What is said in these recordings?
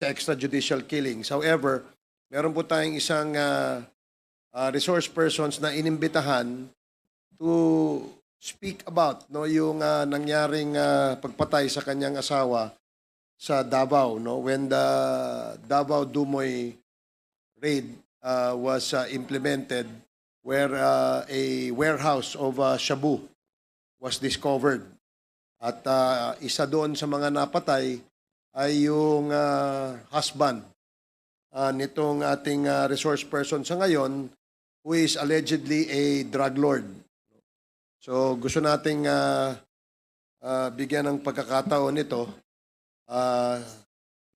sa extrajudicial killings. However, meron po tayong isang resource persons na inimbitahan to speak about yung nangyaring pagpatay sa kanyang asawa sa Davao, no, when the Davao Dumoy raid was implemented, where a warehouse of shabu was discovered. At isa doon sa mga napatay ay yung husband nitong ating resource person sa ngayon, who is allegedly a drug lord. So gusto nating bigyan ng pagkakataon nito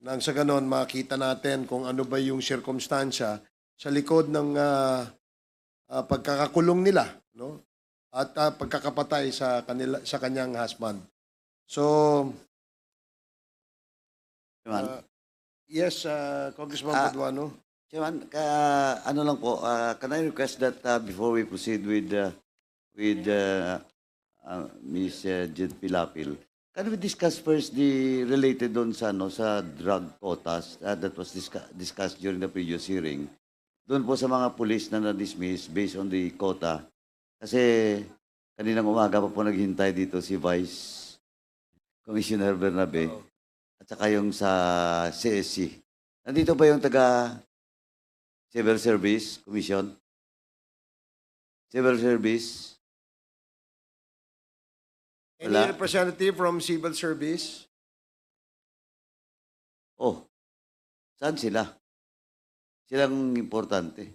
nang sa ganon makita natin kung ano ba yung sirkumstansya sa likod ng pagkakakulong nila, no? At pagkakapatay sa kanyang husband. So yes, Congressman Paduano. Chairman, ano lang po, can I request that before we proceed with Ms. Jed Pilapil, can we discuss first the related doon sa drug quotas that was discussed during the previous hearing? Doon po sa mga pulis na na-dismiss based on the quota. Kasi kaninang umaga pa po naghintay dito si Vice Commissioner Bernabe at saka yung sa CSC. Nandito ba yung taga Civil Service Commission? Civil Service? Any representative from Civil Service? Oh, saan sila? Silang importante.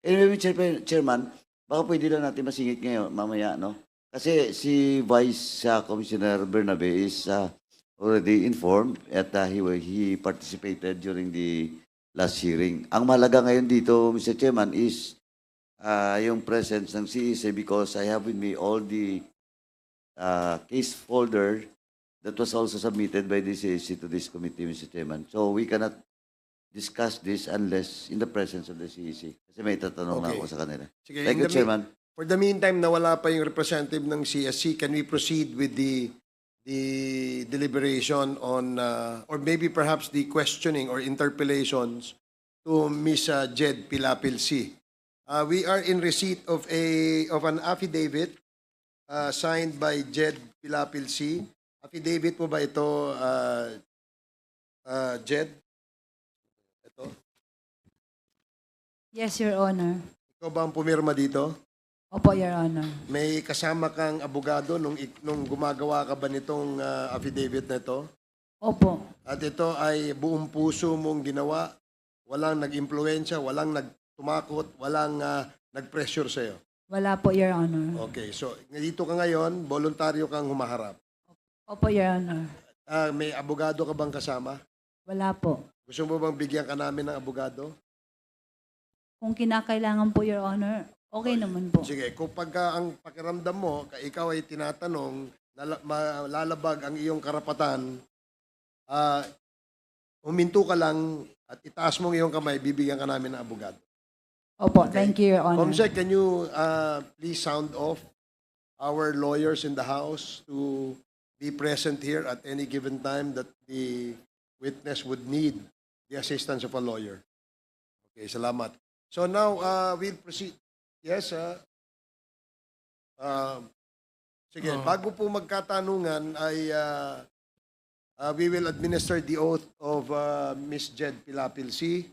Anyway, Chairman, baka pwede lang natin masingit ngayon, mamaya, no? Kasi si Vice Commissioner Bernabe is already informed at he participated during the last hearing. Ang mahalaga ngayon dito, Mr. Chairman, is yung presence ng CEC because I have with me all the case folder that was also submitted by the CEC to this committee, Mr. Chairman. So we cannot discuss this unless in the presence of the CEC. Kasi may tatanong na ako sa kanila. Sige, Thank you, Chairman. For the meantime, na wala pa yung representative ng CSC, can we proceed with the deliberation on, or maybe perhaps the questioning or interpellations to Ms. Jed Pilapil C. We are in receipt of an affidavit signed by Jed Pilapil C. Affidavit po ba ito, Jed? Ito? Yes, Your Honor. Ikaw ba ang pumirma dito? Opo, Your Honor. May kasama kang abogado nung gumagawa ka ba nitong affidavit na ito? Opo. At ito ay buong puso mong ginawa, walang nag-impluensya, walang nagtumakot, walang nag-pressure sa'yo. Wala po, Your Honor. Okay, so dito ka ngayon, voluntaryo kang humaharap. Opo, Your Honor. May abogado ka bang kasama? Wala po. Gusto mo bang bigyan ka namin ng abogado? Kung kinakailangan po, Your Honor, okay naman po. Sige, kung pagka ang pakiramdam mo, ikaw ay tinatanong, lalabag ang iyong karapatan, huminto ka lang at itaas mo ang iyong kamay, bibigyan ka namin ng abogado. Opo, thank you, Your Honor. Comsec, can you please sound off our lawyers in the House to be present here at any given time that the witness would need the assistance of a lawyer? Okay, salamat. So now, we'll proceed. Yes, sige, bago po magkatanungan ay we will administer the oath of Ms. Jed Pilapil C.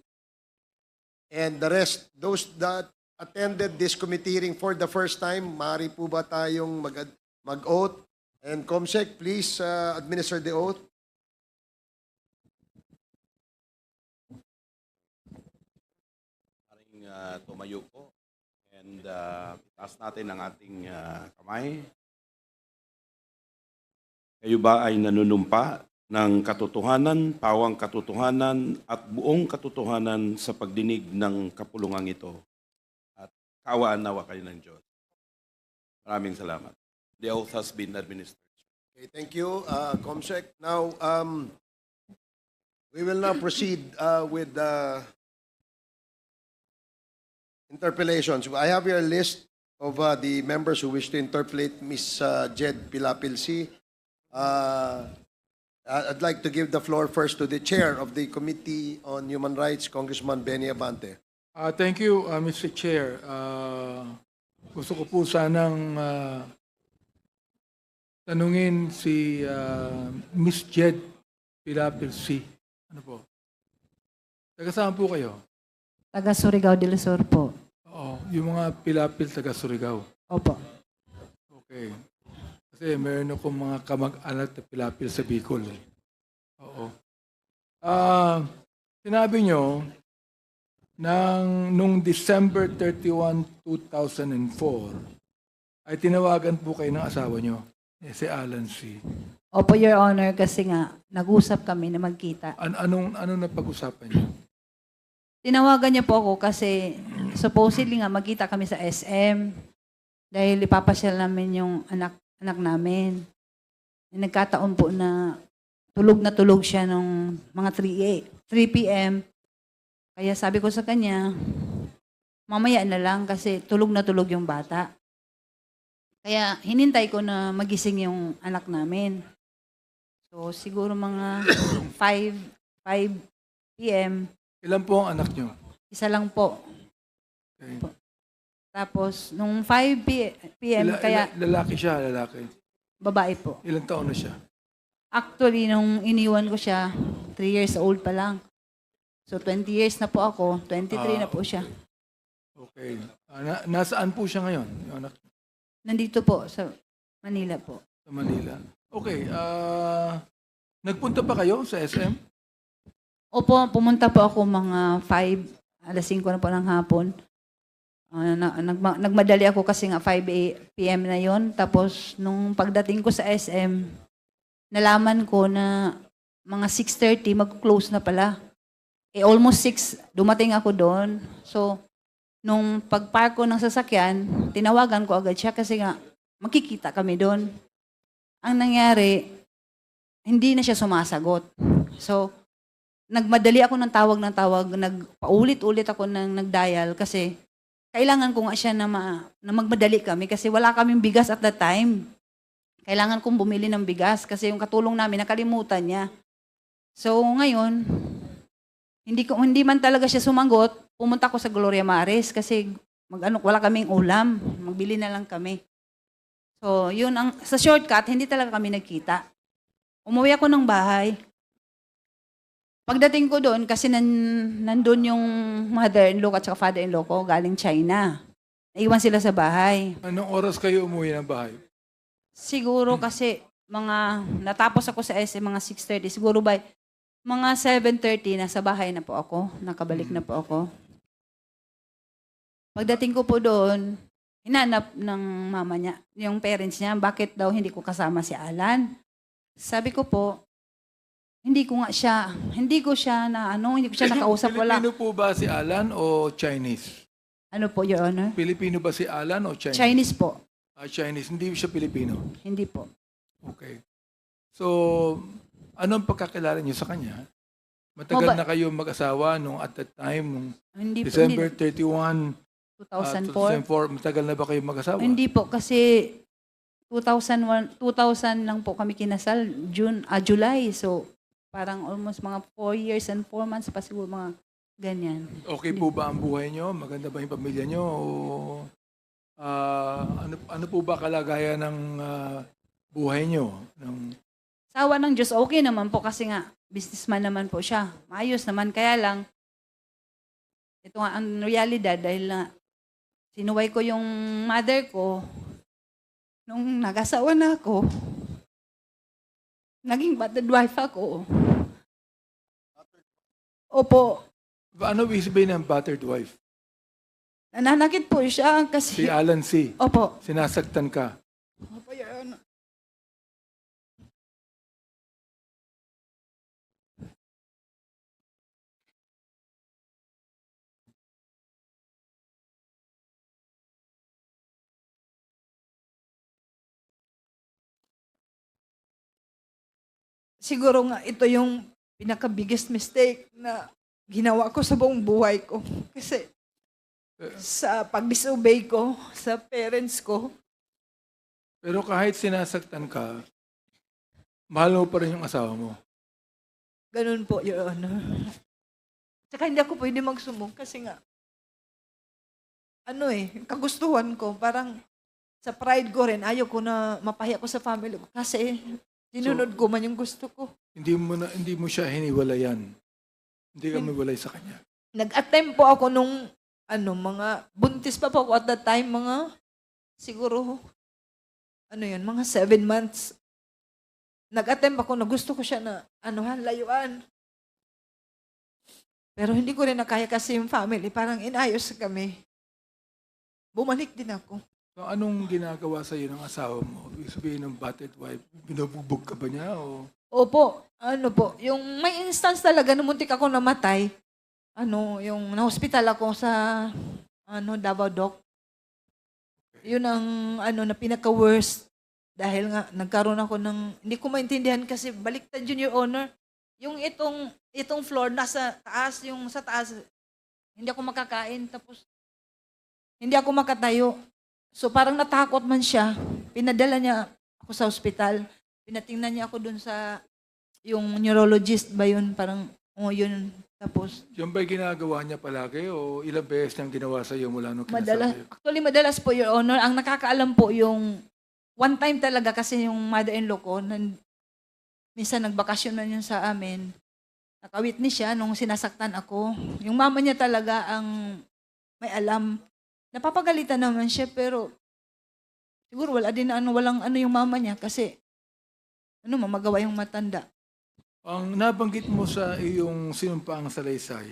And the rest, those that attended this committee hearing for the first time, maaari po ba tayong mag-oath? And Comsec, please administer the oath. Tumayo po and itaas natin ang ating kamay. Kayo ba ay nanunumpa ng katotohanan, pawang katotohanan at buong katotohanan sa pagdinig ng kapulungang ito? At kaawaan nawa kayo ng Diyos. Maraming salamat. The oath has been administered. Okay, thank you, Comsec. Now, we will now proceed with interpellations. I have here a list of the members who wish to interpellate Ms. Jed Pilapil C. I'd like to give the floor first to the chair of the Committee on Human Rights, Congressman Benny Abante. Thank you, Mr. Chair. Gusto ko po sanang tanungin si Miss Jed Pilapil C. Ano po? Taga saan po kayo? Taga Surigao del Sur po. Oo, yung mga Pilapil taga Surigao. Opo. Okay. Kasi meron akong mga kamag-anak na Pilapil sa Bicol. Oo. Sinabi nyo, nung December 31, 2004, ay tinawagan po kayo ng asawa nyo, si Alan C. Opo, Your Honor, kasi nga, nag-usap kami na magkita. Anong napag-usapan nyo? Tinawagan niya po ako kasi supposedly nga magkita kami sa SM dahil ipapasyal namin yung anak namin. Nagkataon po na tulog siya nung mga 3 p.m. Kaya sabi ko sa kanya, mamaya na lang kasi tulog yung bata. Kaya hinintay ko na magising yung anak namin. So siguro mga 5 p.m. Ilan po ang anak nyo? Isa lang po. Okay. Tapos, nung 5 p.m., kaya Lalaki siya, lalaki. babae po. Ilang taon na siya? Actually, nung iniwan ko siya, 3 years old pa lang. So, 20 years na po ako, 23 na po siya. Okay. Nasaan po siya ngayon? Yung anak Nandito po, sa Manila po. sa Manila. Okay. Nagpunta pa kayo sa SM? Opo, pumunta po ako mga 5, alas 5 na po ng hapon. Nagmadali ako kasi nga 5 p.m. na yon. Tapos, nung pagdating ko sa SM, nalaman ko na mga 6:30, mag-close na pala. Almost 6, dumating ako doon. So, nung pag-park ko ng sasakyan, tinawagan ko agad siya kasi nga, makikita kami doon. Ang nangyari, hindi na siya sumasagot. So, nagmadali ako ng tawag, nagpaulit-ulit ako ng nag-dial kasi kailangan ko nga siya na magmadali kami kasi wala kaming bigas at that time. Kailangan kong bumili ng bigas kasi yung katulong namin nakalimutan niya. So ngayon, hindi man talaga siya sumagot, pumunta ko sa Gloria Maris kasi wala kaming ulam, magbili na lang kami. So yun sa shortcut, hindi talaga kami nagkita. Umuwi ako ng bahay. Pagdating ko doon, kasi nandun yung mother-in-law at saka father-in-law ko galing China. Naiwan sila sa bahay. Anong oras kayo umuwi ng bahay? Siguro kasi natapos ako sa SM mga 6:30. Siguro by mga 7:30 nasa bahay na po ako. Nakabalik na po ako. Pagdating ko po doon, hinanap ng mama niya, yung parents niya, bakit daw hindi ko kasama si Alan. Sabi ko po, hindi ko siya nakausap, wala. Pilipino po ba si Alan o Chinese? Ano po, Your Honor? Pilipino ba si Alan o Chinese? Chinese po. Chinese. Hindi siya Pilipino. Hindi po. Okay. So, anong pagkakilala niyo sa kanya? Matagal na kayo mag-asawa nung at that time, nung Hindi po. December 31, 2004. 2004. Matagal na ba kayo mag-asawa? Hindi po kasi 2000 lang po kami kinasal, July. So parang almost mga 4 years and 4 months pa siguro, mga ganyan. Okay po ba ang buhay niyo? Maganda ba yung pamilya niyo? O, ano po ba kalagayan ng buhay niyo? Sawa ng Diyos, okay naman po kasi nga businessman naman po siya. Maayos naman, kaya lang ito nga ang realidad dahil na sinuway ko yung mother ko nung nag-asawa na ako. Naging battered wife ako. Opo. Ano ibig sabihin ng battered wife? Nananakit po siya Si kasi... Alan C. Opo. Sinasaktan ka. Opo, Your Honor. Siguro nga ito yung pinaka-biggest mistake na ginawa ko sa buong buhay ko. Kasi sa pag-disobey ko sa parents ko, Pero kahit sinasaktan ka, Mahal mo pa rin yung asawa mo. Ganun po, Your Honor. Tsaka hindi ako pwede magsumbong kasi nga, kagustuhan ko, parang sa pride ko rin, ayaw ko na mapahiya ko sa family ko kasi sinunod ko man yung gusto ko. Hindi mo siya hiniwalayan. Hindi ka miwalay sa kanya. Nag-attempt po ako nung, mga, buntis pa po ako at that time, mga, siguro, mga 7 months. Nag-attempt ako na gusto ko siya na, layuan. Pero hindi ko rin nakaya kasi yung family, parang inayos kami. Bumalik din ako. So, anong ginagawa sa iyo ng asawa mo? Ibig sabihin ng battered wife, binubugbog ka ba niya? O Opo, yung may instance talaga, nung muntik ako namatay, yung na-hospital ako sa, Davao Doc. Yun ang, na pinaka-worst. Dahil nga, nagkaroon ako ng, hindi ko maintindihan kasi baliktad yun, Your Honor. Yung itong floor, nasa taas, yung sa taas, hindi ako makakain, tapos, hindi ako makatayo. So parang natakot man siya, pinadala niya ako sa ospital, pinatingnan niya ako dun sa, yung neurologist ba yun, parang, yun, tapos, yung ba'y ginagawa niya palagi o ilang beses niyang ginawa sa iyo mula nung kinasal kayo? madalas po, Your Honor, ang nakakaalam po yung, one time talaga kasi yung mother-in-law ko, minsan nagbakasyon man yun sa amin, nakawitness siya nung sinasaktan ako. Yung mama niya talaga ang may alam. Napapagalitan naman siya, pero siguro walang yung mama niya kasi mamagawa yung matanda. Ang nabanggit mo sa iyong sinumpaang salaysay,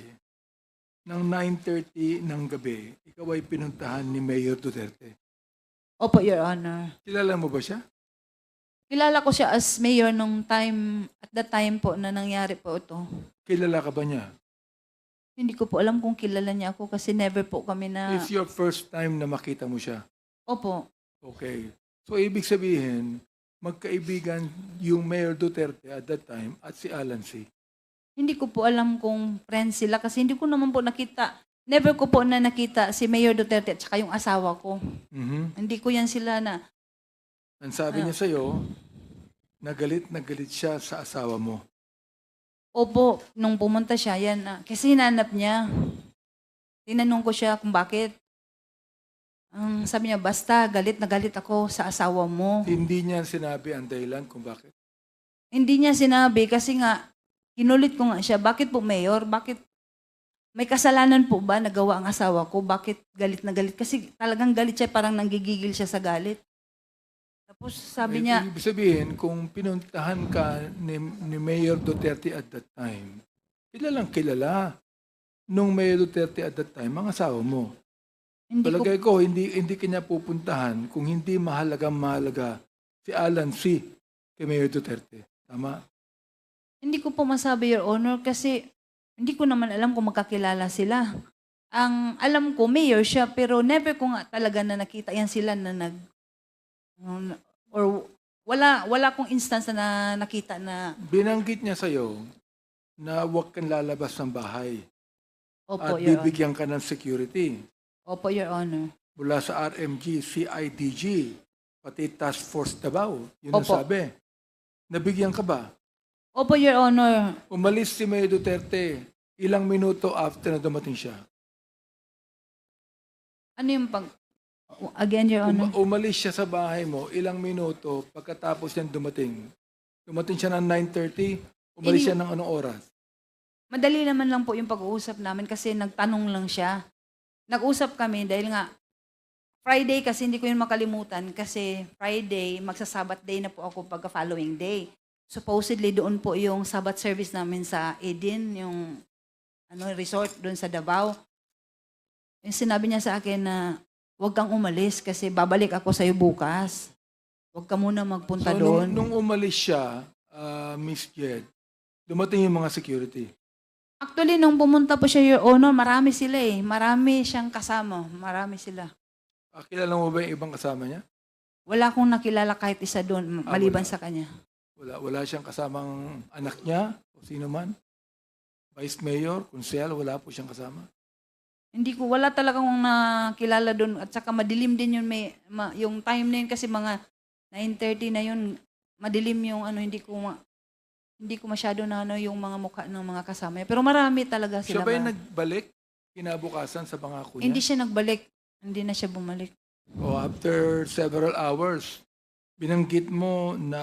ng 9:30 ng gabi, ikaw ay pinuntahan ni Mayor Duterte. Opo, Your Honor. Kilala mo ba siya? Kilala ko siya as mayor nung time, at that time po na nangyari po ito. Kilala ka ba niya? Hindi ko po alam kung kilala niya ako kasi never po kami na... It's your first time na makita mo siya. Opo. Okay. So, ibig sabihin, magkaibigan yung Mayor Duterte at that time at si Alan C. Hindi ko po alam kung friends sila kasi hindi ko naman po nakita. Never ko po na nakita si Mayor Duterte at saka yung asawa ko. Mhm. Hindi ko yan sila na... Ang sabi niya sa'yo, na galit siya sa asawa mo. Opo, nung pumunta siya, kasi hinanap niya. Tinanong ko siya kung bakit. Sabi niya, basta galit na galit ako sa asawa mo. Hindi niya sinabi ang dahilan kung bakit. Hindi niya sinabi kasi nga, kinulit ko nga siya, bakit po Mayor? Bakit may kasalanan po ba nagawa ang asawa ko? Bakit galit na galit? Kasi talagang galit siya, parang nanggigigil siya sa galit. Tapos sabi niya, Ibig sabihin, kung pinuntahan ka ni Mayor Duterte at that time, kilalang kilala nung Mayor Duterte at that time, ang asawa mo. hindi ko, Palagay ko, hindi kanya pupuntahan kung hindi mahalaga si Alan C. kay Mayor Duterte. Tama? hindi ko po masabi, Your Honor, kasi hindi ko naman alam kung magkakilala sila. Ang alam ko, mayor siya, pero never ko nga talaga na nakita yan sila na or wala akong instance na nakita na, Binanggit niya sa'yo na huwag kang lalabas ng bahay opo, at Your Honor. bibigyan ka ng security Opo, Your Honor. mula sa RMG, CIDG, pati Task Force Davao. Yun ang Opo. sabi. Nabigyan ka ba? Opo, Your Honor. Umalis si Mayor Duterte ilang minuto after na dumating siya. Ano yung again, Your Honor? Umalis siya sa bahay mo ilang minuto pagkatapos niyan dumating. Dumating siya ng 9:30, umalis siya ng anong oras? Madali naman lang po yung pag-uusap namin kasi nagtanong lang siya. Nag-usap kami dahil nga Friday kasi hindi ko yun makalimutan kasi Friday, magsa-Sabbath day na po ako pagka following day. Supposedly doon po yung Sabbath service namin sa Eden, yung resort doon sa Davao. Yung sinabi niya sa akin na huwag kang umalis kasi babalik ako sa'yo bukas. Huwag ka muna magpunta So, doon. nung umalis siya, Miss Jed, dumating yung mga security. Actually, nung pumunta po siya, Your Honor, marami sila eh. Marami siyang kasama. Marami sila. Kilala mo ba yung ibang kasama niya? Wala akong nakilala kahit isa doon, maliban wala. sa kanya. Wala siyang kasamang anak niya o sino man? Vice Mayor, Konsehal, wala po siyang kasama? Wala talagang nakilala doon. At saka madilim din yun, yung time na yun kasi mga 9:30 na yun. madilim yung ano, hindi ko masyado na ano yung mga mukha ng mga kasama niya. Pero marami talaga Siya sila. ba yung nagbalik kinabukasan sa pangako niya? Hindi siya nagbalik. Hindi na siya bumalik. O after several hours, binanggit mo na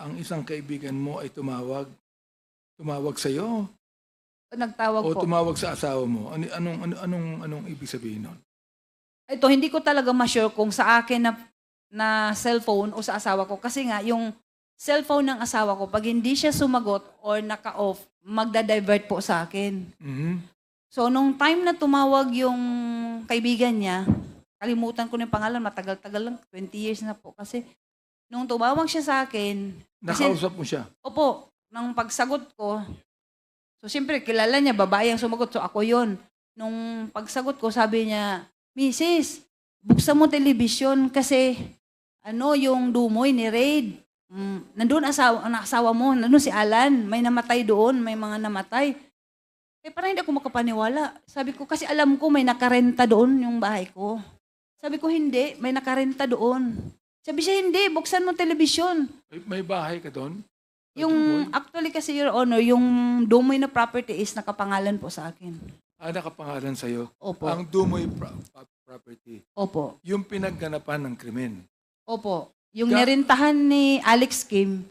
ang isang kaibigan mo ay tumawag. Tumawag sa iyo Nagtawag o po. tumawag sa asawa mo? Anong ibig sabihin nun? Ito, hindi ko talaga ma-sure kung sa akin na cellphone o sa asawa ko. Kasi nga, yung cellphone ng asawa ko, pag hindi siya sumagot or naka-off, magda-divert po sa akin. Mhm. So, nung time na tumawag yung kaibigan niya, kalimutan ko na yung pangalan, matagal-tagal lang, 20 years na po. Kasi, nung tumawag siya sa akin, kasi, Nakausap mo siya? opo, nang pagsagot ko, so, siyempre, kilala niya, babae ang sumagot, so ako yon. Nung pagsagot ko, sabi niya, Mrs., buksan mo television kasi, yung Dumoy ni Raid, nandun ang asawa mo, nandun si Alan, may namatay doon, may mga namatay. Parang hindi ako makapaniwala. Sabi ko, kasi alam ko may nakarenta doon yung bahay ko. Sabi ko, hindi, may nakarenta doon. Sabi siya, hindi, buksan mo television. May bahay ka doon? Yung, actually kasi, Your Honor, yung Dumoy na property is nakapangalan po sa akin. Nakapangalan sa'yo? Opo. Ang Dumoy property. Opo. Yung pinagganapan ng krimen. Opo. Yung nirentahan ni Alex Kim,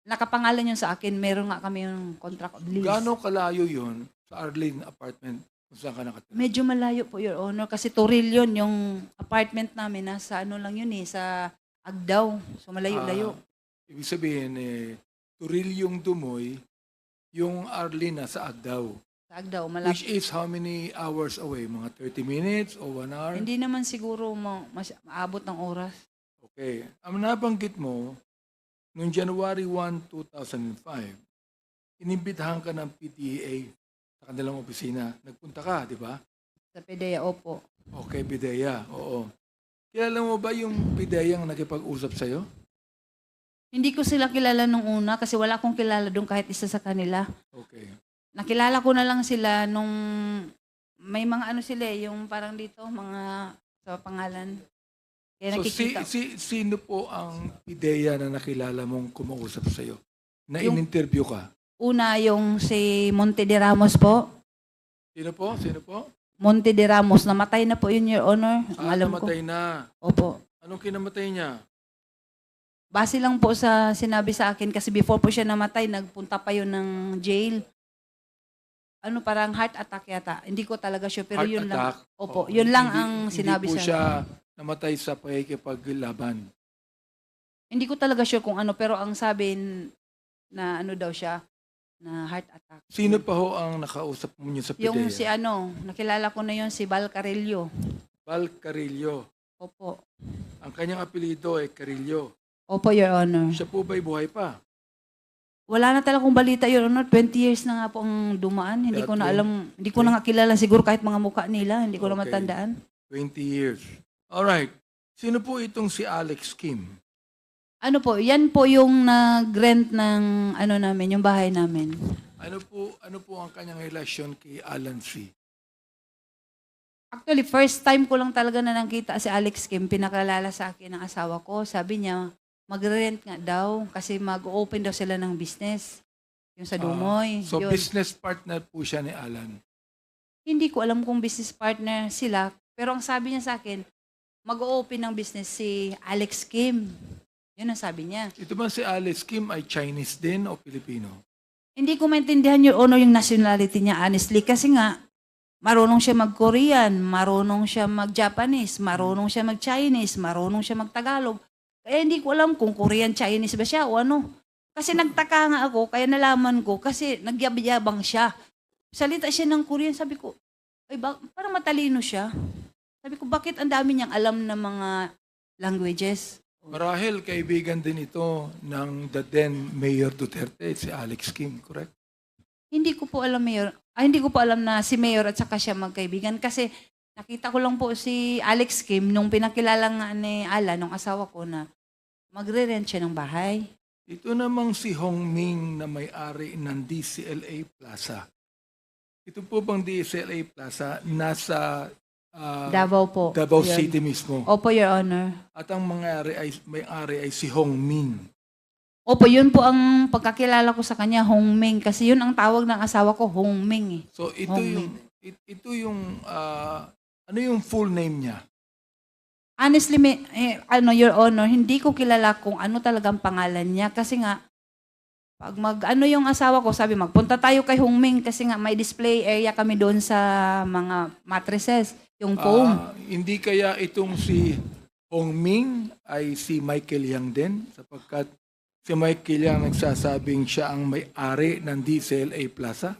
nakapangalan yun sa akin. Meron nga kami yung contract of lease. Gaano kalayo yun sa Arlene apartment kung saan ka nakatira? Medyo malayo po, Your Honor, kasi Toril yun, yung apartment namin, nasa ano lang yun sa Agdaw. So malayo-layo. Ibig sabihin, Turil yung Dumoy, yung Arlene nasa Agdaw. Sa Agdaw, malapit. Which is how many hours away? Mga 30 minutes o 1 hour? Hindi naman siguro maabot ng oras. Okay. Ang nabanggit mo, noong January 1, 2005, inimbitahan ka ng PDEA sa kanilang opisina. Nagpunta ka, di ba? Sa PDEA, opo. Okay, PDEA. Oo. Kilala mo ba yung PDEA ang nakipag-usap sa'yo? Hindi ko sila kilala nung una kasi wala akong kilala doon kahit isa sa kanila. Okay. Nakilala ko na lang sila nung may mga ano sila yung parang dito, mga sa pangalan. Kaya So, nakikita. sino po ang PDEA na nakilala mong kumausap sa'yo? Na Yung- in-interview ka? Una, yung si Monte de Ramos po. Sino po? Sino po? Monte de Ramos. Namatay na po yun, Your Honor. Ang alam ko. namatay na. Opo. Anong kinamatay niya? Base lang po sa sinabi sa akin kasi before po siya namatay, nagpunta pa yun ng jail. Parang heart attack yata. Hindi ko talaga sure, pero Heart yun attack? lang. Opo, Oo. yun lang Hindi- ang sinabi Hindi po sa siya namatay sa pakikipaglaban. Hindi ko talaga sure kung ano, pero ang sabi na daw siya, na heart attack. Sino pa ho ang nakausap mo niyo sa PDEA? Yung si nakilala ko na yun, si Val Carillo. Val Carillo. Opo. Ang kanyang apelido ay Carillo. Opo, Your Honor. Siya po ba'y buhay pa? Wala na talagang balita, Your Honor. 20 years na nga po ang dumaan. Hindi ko na Yeah, alam, hindi ko na nga kilala siguro kahit mga mukha nila. Hindi ko na Okay. matandaan. 20 years. Alright. Sino po itong si Alex Kim? Yan po yung nag-rent ng namin, yung bahay namin. Ano po ang kanyang relasyon kay Alan C? Actually, first time ko lang talaga na nakita si Alex Kim, pinakalala sa akin ng asawa ko. Sabi niya, magre-rent nga daw kasi mag-open daw sila ng business. Yung sa Dumoy. So Yun. business partner po siya ni Alan. Hindi ko alam kung business partner sila, pero ang sabi niya sa akin, mag-open ng business si Alex Kim. Yun ang sabi niya. Ito ba si Alex Kim ay Chinese din o Filipino? Hindi ko maintindihan, Your Honor, yung nationality niya, honestly. Kasi nga, marunong siya mag-Korean, marunong siya mag-Japanese, marunong siya mag-Chinese, marunong siya mag-Tagalog. Kaya hindi ko alam kung Korean, Chinese ba siya o ano. Kasi nagtaka nga ako, kaya nalaman ko, kasi nagyabang siya. Salita siya ng Korean, sabi ko, parang matalino siya. Sabi ko, bakit ang dami niyang alam na mga languages? Marahil kaibigan din ito ng the then Mayor Duterte, si Alex Kim, correct? Hindi ko po alam, Mayor. Hindi ko po alam na si Mayor at saka siya magkaibigan. Kasi nakita ko lang po si Alex Kim nung pinakilala nga ni Ala, nung asawa ko, na magre-rent siya ng bahay. Ito namang si Hong Ming na may-ari ng DCLA Plaza. Ito po bang DCLA Plaza nasa Davao po. Davao Yun. City mismo? Opo, Your Honor. At ang may-ari ay si Hong Ming. Opo, yun po ang pagkakilala ko sa kanya, Hong Ming. Kasi yun ang tawag ng asawa ko, Hong Ming eh. So ito Hong yung ito yung ano yung full name niya? Honestly, Your Honor, hindi ko kilala kung ano talagang pangalan niya. Kasi nga, pag yung asawa ko, sabi magpunta tayo kay Hong Ming kasi nga may display area kami doon sa mga mattresses, yung foam. Hindi kaya itong si Hong Ming ay si Michael Yang din sapagkat si Michael Yang nagsasabing siya ang may-ari ng DCLA Plaza?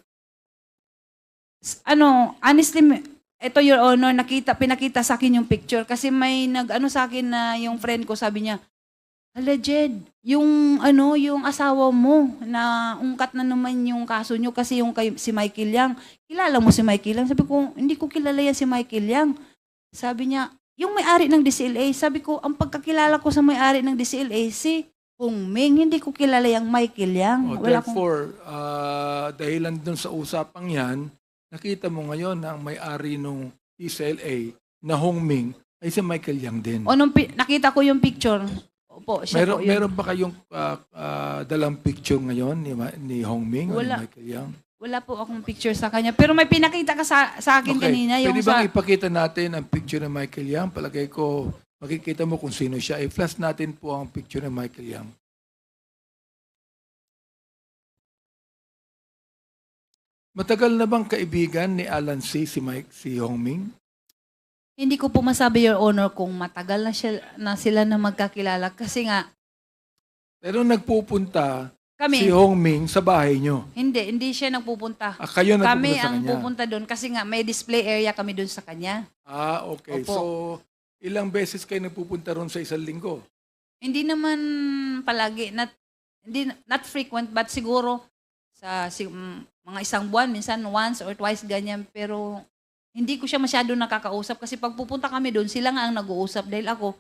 Honestly, ito Your Honor, pinakita sa akin yung picture kasi may sa akin na yung friend ko, sabi niya, hala Jed, yung asawa mo na ungkat na naman yung kaso nyo kasi si Michael Yang. Kilala mo si Michael Yang? Sabi ko, hindi ko kilala yan si Michael Yang. Sabi niya, yung may-ari ng DCLA. Sabi ko, ang pagkakilala ko sa may-ari ng DCLA, si Hong Ming, hindi ko kilala yung Michael Yang. Therefore, dahilan dun sa usapang yan, nakita mo ngayon na ang may-ari ng DCLA na Hong Ming ay si Michael Yang din. Nakita ko yung picture. Opo, siya po yun. Meron ba kayong dalang picture ngayon ni Hong Ming o ni Wala. Michael Yang? Wala po akong picture sa kanya. Pero may pinakita ka sa akin kanina. Yung Pwede bang ipakita natin ang picture ni Michael Yang? Palagay ko, makikita mo kung sino siya. I-flash natin po ang picture ni Michael Yang. Matagal na bang kaibigan ni Alan C. si Hong Ming? Hindi ko po masabi, Your Honor, kung matagal na sila na magkakilala. Kasi nga, Pero nagpupunta kami, si Hong Ming sa bahay nyo. hindi siya nagpupunta. Kayo nagpupunta Kami sa ang kanya? pupunta doon kasi nga may display area kami doon sa kanya. Okay. Opo. So, ilang beses kayo nagpupunta ron sa isang linggo? Hindi naman palagi, not frequent, but siguro sa mga isang buwan, minsan once or twice ganyan. Pero hindi ko siya masyado nakakausap kasi pag pupunta kami doon, sila nga ang nag-uusap dahil ako,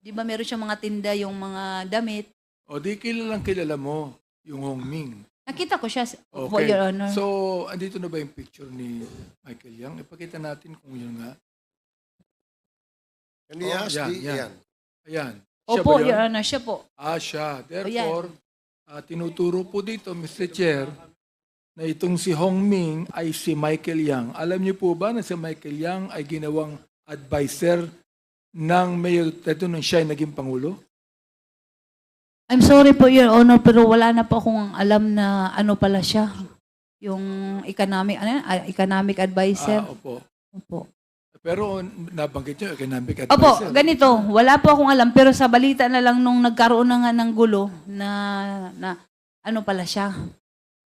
di ba meron siyang mga tinda, yung mga damit. O di kilala mo yung Hong Ming. Nakita ko siya, po, Okay. Your Honor. So, andito na ba yung picture ni Michael Yang? Ipakita natin kung yun nga. Can we ask yan, the, yan. yan. Ayan. Siya Opo, ba yun? Your Honor, siya po. Siya. Therefore, tinuturo po dito, Mr. Chair, na itong si Hong Ming ay si Michael Yang. Alam niyo po ba na si Michael Yang ay ginawang advisor ng Mayor Tato nung siya ay naging Pangulo? I'm sorry po, Your Honor, pero wala na po akong alam na ano pala siya. Yung economic advisor. Opo. Opo. Pero nabanggit niyo, economic Opo, advisor. ganito. Wala po akong alam, pero sa balita na lang nung nagkaroon na nga ng gulo na ano pala siya.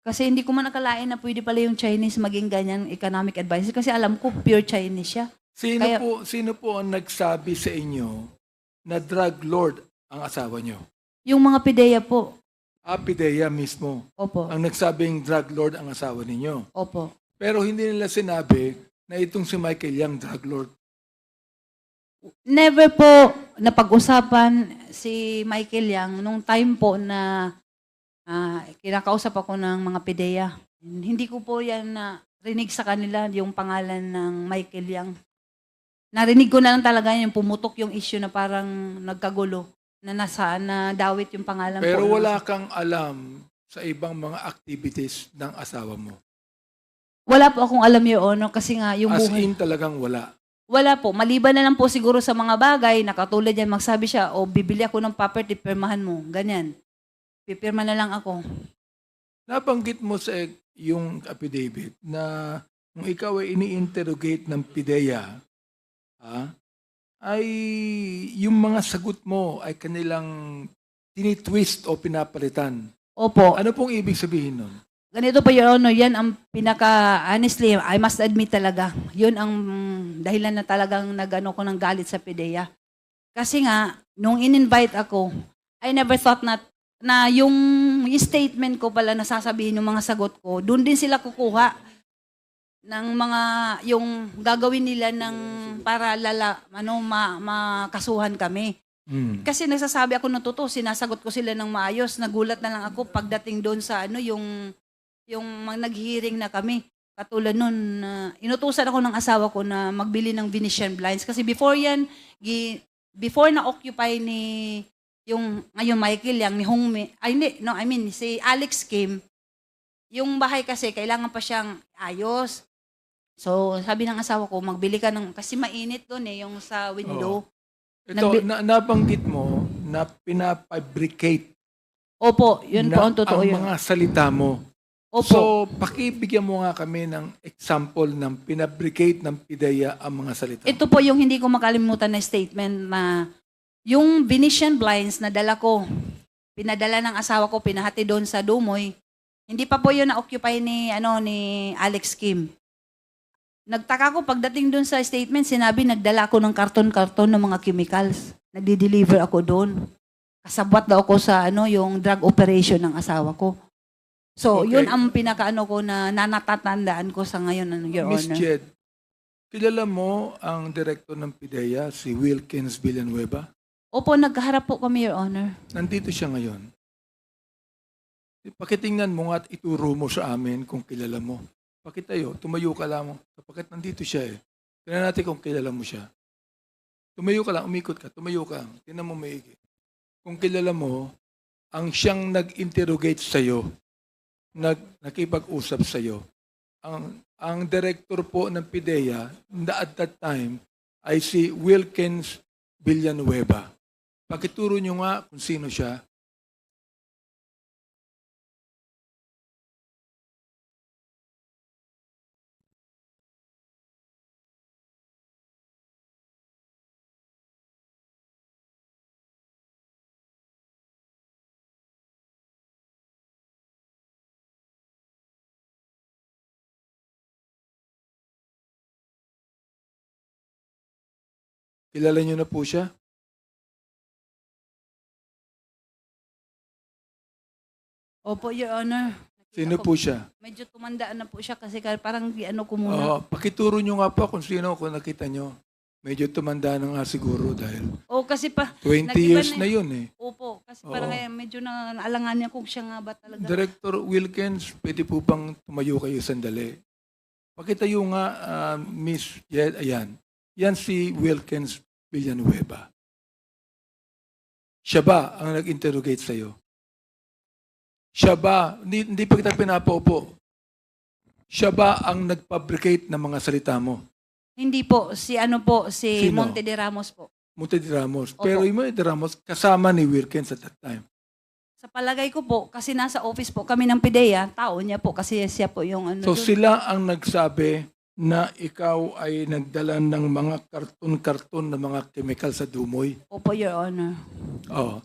Kasi hindi ko man nakalain na pwede pala yung Chinese maging ganyan economic advisor kasi alam ko pure Chinese siya. Sino po ang nagsabi sa inyo na drug lord ang asawa niyo? Yung mga pideya po. Pidea mismo Opo. ang nagsabing drug lord ang asawa ninyo. Opo. Pero hindi nila sinabi na itong si Michael Yang drug lord. Never po napag-usapan si Michael Yang nung time po na kinakausap ako ng mga pideya. Hindi ko po yan narinig sa kanila yung pangalan ng Michael Yang. Narinig ko na lang talaga yung pumutok yung issue na parang nagkagulo na dawit yung pangalan po. Pero wala kang alam sa ibang mga activities ng asawa mo. Wala po akong alam, Your Honor, kasi nga yung As buhay. in talagang wala. Wala po. Maliban na lang po siguro sa mga bagay na katulad yan, magsabi siya, bibili ako ng property, pirmahan mo. Ganyan. Pipirma na lang ako. Nabanggit mo sa yung affidavit na kung ikaw ay ini-interrogate ng PIDEA, ay yung mga sagot mo ay kanilang tinitwist o pinapalitan. Opo. Ano pong ibig sabihin nun? Ganito po, Your Honor, yan ang honestly, I must admit talaga, yun ang dahilan na talagang nagano ko ng galit sa PIDEA. Kasi nga, nung in-invite ako, I never thought na yung statement ko pala na sasabihin yung mga sagot ko, doon din sila kukuha ng mga, yung gagawin nila ng para makasuhan kami. Kasi nagsasabi ako ng totoo, sinasagot ko sila ng maayos, nagulat na lang ako pagdating doon sa yung nag-hearing na kami. Katulad nun, inutusan ako ng asawa ko na magbili ng Venetian blinds. Kasi before yan, before na-occupy ni yung ngayon Michael Yang, ni Hongme, ay hindi, no, I mean, si Alex Kim, yung bahay kasi kailangan pa siyang ayos. So, sabi ng asawa ko, magbili ka ng, kasi mainit doon eh, yung sa window. Ito, nabanggit mo na pinafabricate Opo, yun po ang totoo ang yun. mga salita mo. Opo. So, pakibigyan mo nga kami ng example ng pinabricate ng PIDEA ang mga salita mo. Ito po yung hindi ko makalimutan na statement na yung Venetian blinds na dala ko, pinadala ng asawa ko, pinahati doon sa Dumoy. Hindi pa po yun na-occupy ni Alex Kim. Nagtaka ko pagdating doon sa statement, sinabi nagdala ako ng karton-karton ng mga chemicals. Nagdi-deliver ako doon. Kasabwat daw ako sa yung drug operation ng asawa ko. So, Okay. yun ang pinakaano ko na natatandaan ko sa ngayon, Your Miss Honor. Jed, kilala mo ang director ng PIDEA, si Wilkins Villanueva? Opo, nagkaharap po kami, Your Honor. Nandito siya ngayon. Pakitingnan mo nga at ituro mo sa amin kung kilala mo. Pakitayo, tumayo ka lang. Kapagkat nandito siya eh. Tingnan natin kung kilala mo siya. Tumayo ka lang, umikot ka, tumayo ka. Tingnan mo maigi. Kung kilala mo, ang siyang nag-interrogate sa'yo, nakipag-usap sa'yo, ang director po ng PIDEA at that time ay si Wilkins Villanueva. Pakituro nyo nga kung sino siya. Kilala nyo na po siya? Opo, Your Honor. Sino po siya? Medyo tumandaan na po siya kasi parang ko muna. Pakituro nyo nga po kung sino, kung nakita nyo. Medyo tumanda na nga siguro dahil Kasi pa, 20 nag-iba years na na yun eh. opo, kasi Oo. parang medyo naalangan niya kung siya nga ba talaga. Director Wilkins, pwede po bang tumayo kayo sandali? Pakitayo nga, Miss Jed, ayan. Yan si Wilkins Villanueva. Siya ba ang nag-interrogate sa'yo? Siya ba, hindi pa kita pinapaupo, siya ba ang nag-fabricate ng mga salita mo? Hindi po, si Sino? Monte de Ramos po. Monte de Ramos. Opo. Pero yung Monte de Ramos, kasama ni Wilkins at that time. Sa palagay ko po, kasi nasa office po kami ng PIDEA, tao niya po kasi siya po yung So dun. sila ang nagsabi na ikaw ay nagdala ng mga karton-karton na mga chemical sa Dumoy. Opo, Your Honor. Oh.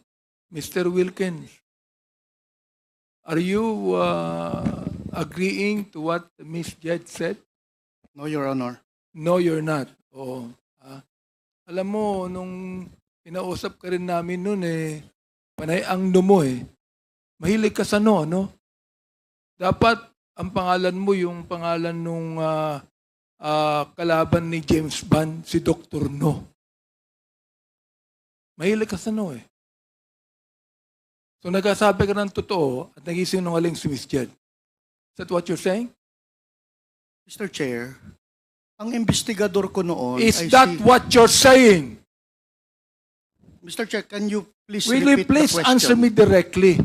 Mr. Wilkins, are you agreeing to what Miss Jed said? No, Your Honor. No, you're not. Oo. Alam mo, nung kinausap ka rin namin noon panay ang mo Mahilig ka sa no? Dapat ang pangalan mo yung pangalan nung kalaban ni James Bond, si Dr. No. Mahilig ka sa no So nagsasabi ka ng totoo at nagisinungaling si Miss Jed. Is that what you're saying? Mr. Chair, ang investigador ko noon Is ay that si... what you're saying? Mr. Chair, can you please Will you repeat please the question? answer me directly?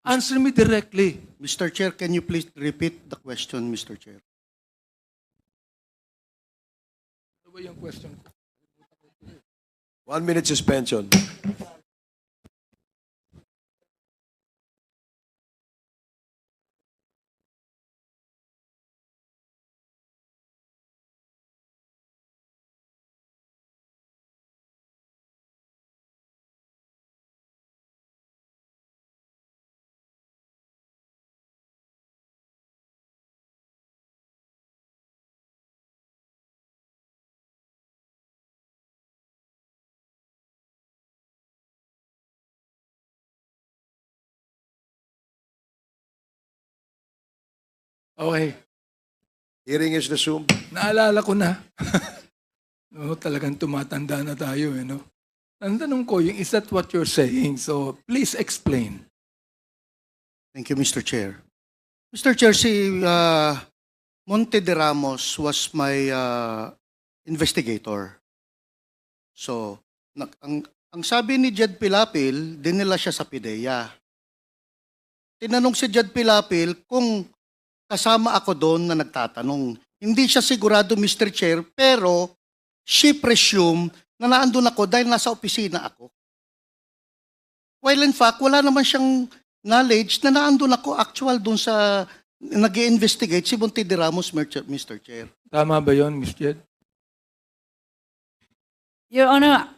Answer me directly. Mr. Chair, can you please repeat the question, Mr. Chair? Ano ba yung question? 1 minute suspension. Okay. Hearing is resumed. Naalala ko na. No, talagang tumatanda na tayo no? Ang tanong ko, is that what you're saying? So, please explain. Thank you, Mr. Chair. Mr. Chair, si Monte de Ramos was my investigator. So, ang Ang sabi ni Jed Pilapil, dinala siya sa PIDEA. Tinanong si Jed Pilapil kung kasama ako doon na nagtatanong. Hindi siya sigurado, Mr. Chair, pero she presumed na naandun ako dahil nasa opisina ako. While in fact, wala naman siyang knowledge na naandun ako actual doon sa nag-i-investigate si Monte de Ramos, Mr. Chair. Tama ba yon, Ms. Jed? Your Honor,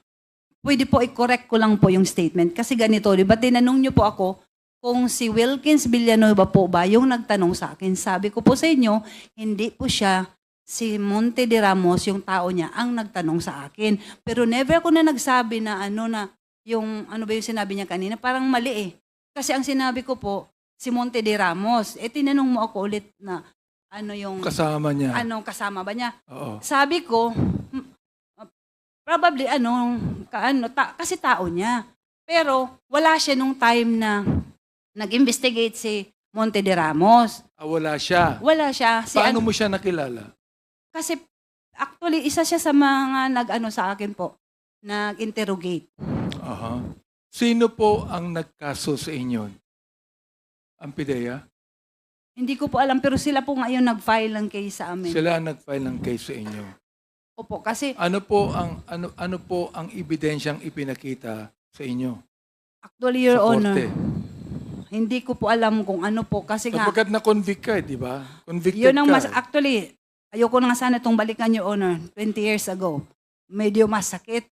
pwede po i-correct ko lang po yung statement. Kasi ganito, di ba tinanong niyo po ako kung si Wilkins Villanueva po ba yung nagtanong sa akin. Sabi ko po sa inyo, hindi po siya, si Monte de Ramos, yung tao niya, ang nagtanong sa akin. Pero never ko na nagsabi na yung ano ba yung sinabi niya kanina, parang mali eh. Kasi ang sinabi ko po, si Monte de Ramos, tinanong mo ako ulit na ano yung, Kasama niya. anong kasama ba niya. Oo. Sabi ko, probably kasi tao niya. Pero wala siya nung time na nag-investigate si Monte de Ramos. Wala siya. Wala siya. Paano mo siya nakilala? Kasi actually isa siya sa mga sa akin po, nag-interrogate. Aha. Sino po ang nagkaso sa inyo? Ang PIDEA? Hindi ko po alam pero sila po ngayon nag-file ng case sa amin. Sila ang nag-file ng case sa inyo. Opo, kasi Ano po ang ebidensyang ipinakita sa inyo? actually, Your sa Honor, korte? hindi ko po alam kung ano po. Kasi nga, Sapagkat na-convict ka, di ba? Convicted yun ang ka. actually, ayoko na nga sana itong balikan, Your Honor, 20 years ago. Medyo masakit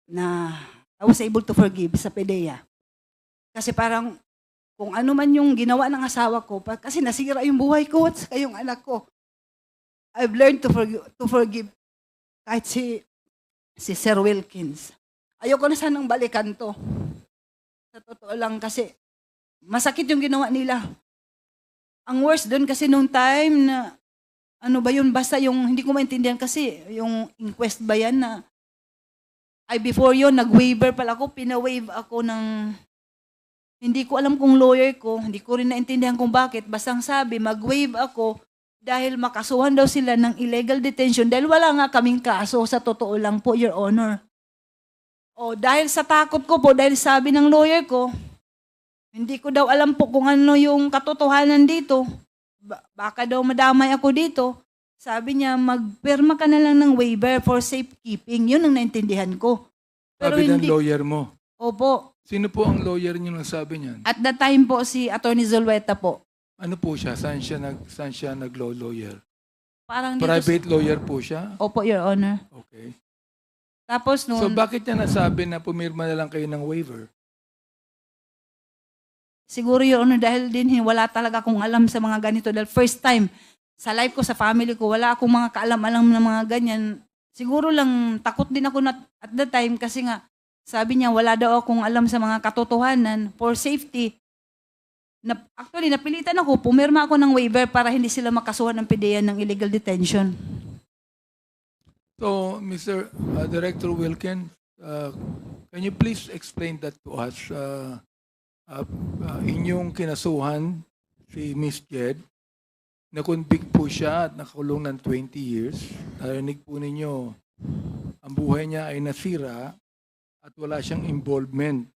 na I was able to forgive sa PDEA. Kasi parang kung ano man yung ginawa ng asawa ko, kasi nasira yung buhay ko at saka yung anak ko. I've learned to forgive kahit si Sir Wilkins. Ayoko na sanang balikan to. Sa totoo lang kasi masakit yung ginawa nila. Ang worst doon kasi nung time na ano ba yun, basta yung hindi ko maintindihan kasi yung inquest ba yan na before yun, nag-waiver pala ako, pina-waive ako ng, hindi ko alam kung lawyer ko, hindi ko rin naintindihan kung bakit, basta ang sabi, mag-waive ako dahil makasuhan daw sila ng illegal detention dahil wala nga kaming kaso sa totoo lang po, Your Honor. O dahil sa takot ko po, dahil sabi ng lawyer ko, hindi ko daw alam po kung ano yung katotohanan dito. Baka daw madamay ako dito. Sabi niya, magpirma ka na lang ng waiver for safekeeping. Yun ang naintindihan ko. Pero Sabi hindi. ng lawyer mo. Opo. Sino po ang lawyer niyo nang sabi niyan? At that time po, si Attorney Zulueta po. Ano po siya? Saan siya nag-law lawyer? Parang dito Private lawyer po siya? Opo, Your Honor. Okay. Tapos So bakit niya nasabi na pumirma na lang kayo ng waiver? siguro, Your Honor, dahil din wala talaga akong alam sa mga ganito. Dahil first time, sa life ko, sa family ko, wala akong mga kaalam-alam na mga ganyan. Siguro lang, takot din ako at that time kasi nga, sabi niya, wala daw akong alam sa mga katotohanan for safety. Actually, napilitan ako, pumirma ako ng waiver para hindi sila makasuhan ng PDEA ng illegal detention. So, Mr. Director Wilkin, can you please explain that to us? Inyong kinasuhan si Miss Jed, na-convict po siya at nakakulong ng 20 years. Narinig po ninyo, ang buhay niya ay nasira at wala siyang involvement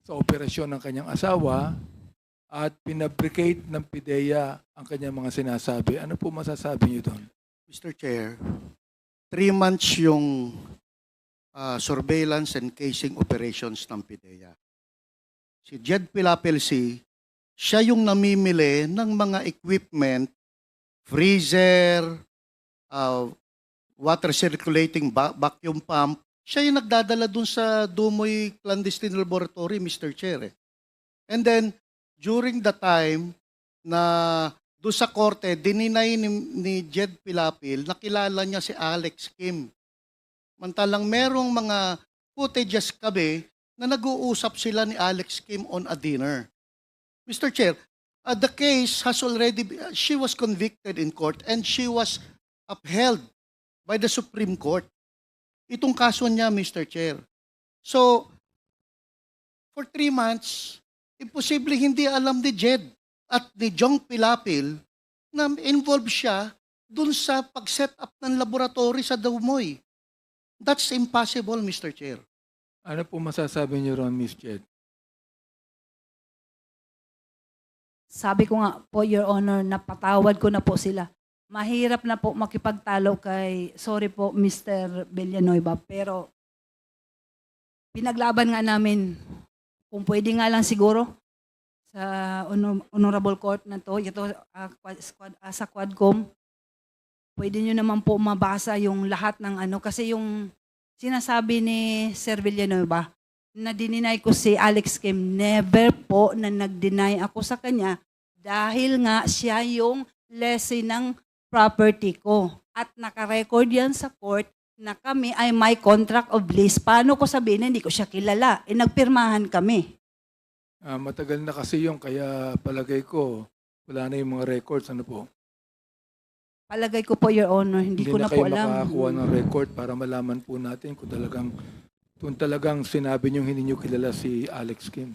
sa operasyon ng kanyang asawa at pinabricate ng PIDEA ang kanyang mga sinasabi. Ano po masasabi niyo doon? Mr. Chair, 3 months yung surveillance and casing operations ng PIDEA. Si Jed Pilapelsi, siya yung namimili ng mga equipment, freezer, water circulating vacuum pump. Siya yung nagdadala dun sa Dumoy Clandestine Laboratory, Mr. Chair. And then, during the time na doon sa korte, dininay ni Jed Pilapil, nakilala niya si Alex Kim. Mantalang merong mga footages kami na nag-uusap sila ni Alex Kim on a dinner. Mr. Chair, the case has already, she was convicted in court and she was upheld by the Supreme Court. Itong kaso niya, Mr. Chair. So, for 3 months, imposible hindi alam ni Jed at ni Jong Pilapil na involved siya dun sa pag-set up ng laboratory sa Dumoy. That's impossible, Mr. Chair. Ano po masasabi niyo ron, Miss Jed? Sabi ko nga po, Your Honor, napatawad ko na po sila. Mahirap na po makipagtalo kay, sorry po, Mr. Villanueva, pero pinaglaban nga namin. Kung pwede nga lang siguro sa Honorable Court na to, ito sa Quadcom, pwede nyo naman po mabasa yung lahat ng ano, kasi yung sinasabi ni Sir Villanueva, na dininay ko si Alex Kim, never po na nag-deny ako sa kanya dahil nga siya yung lessee ng property ko. At nakarecord yan sa court na kami ay may contract of lease. Paano ko sabihin na hindi ko siya kilala? Nagpirmahan kami. Matagal na kasi yung kaya palagay ko, wala na yung mga records. Ano po? Palagay ko po, Your Honor, hindi ko na po kayo alam. makakuha ng record para malaman po natin kung talagang sinabi niyo hindi niyo kilala si Alex Kim.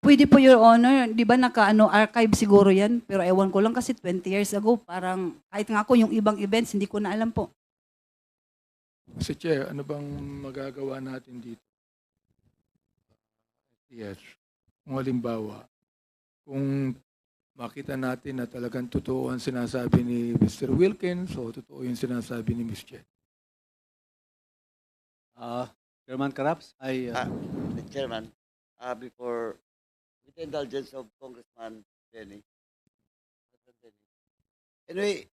Pwede po, Your Honor. Di ba archive siguro yan? Pero ewan ko lang kasi 20 years ago, parang kahit nga ako yung ibang events, hindi ko na alam po. Mr. Chair, ano bang magagawa natin dito? Yes. Kung halimbawa, kung makita natin na talagang totoo ang sinasabi ni Mr. Wilkins o totoo yung sinasabi ni Ms. Chen. Chairman Karaps, Chairman, before, with the indulgence of Congressman Benny. Anyway,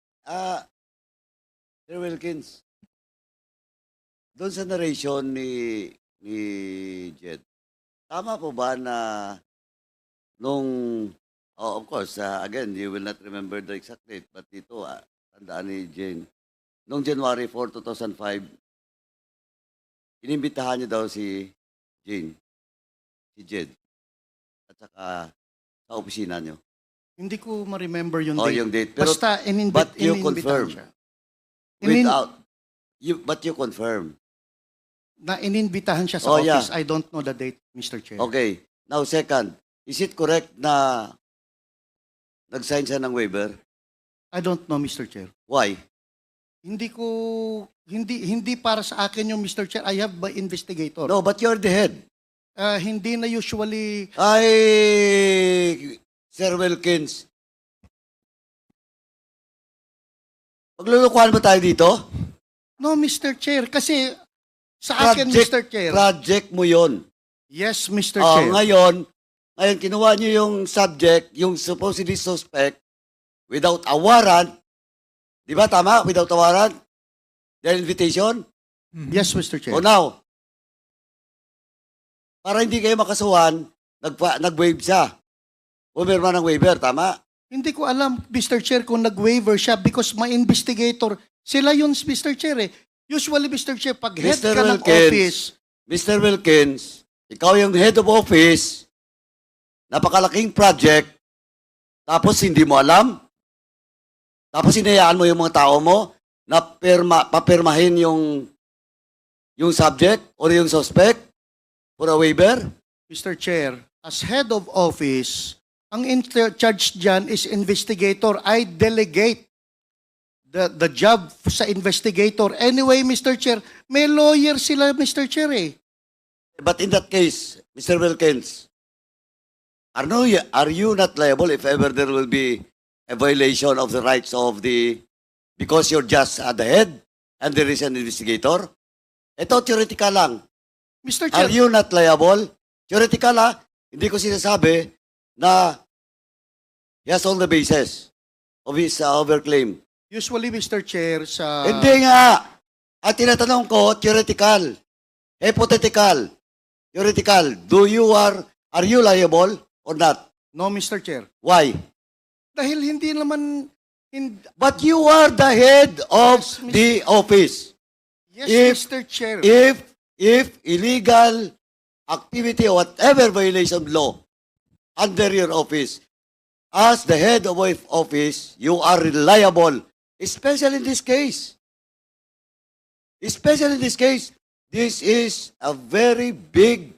Sir Wilkins, doon sa narration ni Jed, tama po ba na of course, again, you will not remember the exact date, but dito, tandaan ni Jane, noong January 4, 2005, inimbitahan niyo daw si Jane, si Jed, at saka sa opisina niyo. Hindi ko ma-remember yung Oh, date. yung date. Pero, Basta but you inimbitahan confirm. siya. But you confirm. Na ininbitahan siya sa Oh, yeah. office. I don't know the date, Mr. Chair. Okay. Now, second, is it correct na nag-sign siya ng waiver? I don't know, Mr. Chair. Why? Hindi para sa akin yung Mr. Chair. I have my investigator. No, but you're the head. Hindi na usually Ay, Sir Wilkins. Maglulukuhan ba tayo dito? no, Mr. Chair. Kasi sa akin, Mr. Chair. Project mo yon. Yes, Mr. Oh, Chair. ngayon, kinuha niyo yung subject, yung supposedly suspect, without a warrant. Di ba tama? Without a warrant? The invitation? Yes, Mr. Chair. O now, para hindi kayo makasuhan, nag-waive siya. Pumirma ng waiver, tama? Hindi ko alam, Mr. Chair, kung nag-waiver siya because my investigator, sila yun, Mr. Chair eh. Usually, Mr. Chair, pag head Mr. ka ng Wilkins, office, Mr. Wilkins, ikaw yung head of office, napakalaking project, tapos hindi mo alam, tapos hinayaan mo yung mga tao mo na papirmahin yung subject or yung suspect for a waiver? Mr. Chair, as head of office, ang in charge dyan is investigator. I delegate the job sa investigator. Anyway, Mr. Chair, may lawyer sila, Mr. Chair eh. But in that case, Mr. Wilkins, are you not liable if ever there will be a violation of the rights of because you're just the head and there is an investigator? Ito, theoretical lang. Mr. Are Chair, you not liable? Theoretical hindi ko sinasabi na he has all the basis of his overclaim. usually, Mr. Chair, sa... Hindi nga. At tinatanong ko, theoretical. Hypothetical. Theoretical. Are you liable or not? No, Mr. Chair. Why? Dahil hindi naman... But you are the head of Yes, Mr. the office. Yes, If- Mr. Chair. If illegal activity or whatever violation of law under your office, as the head of office, you are liable, especially in this case. Especially in this case, this is a very big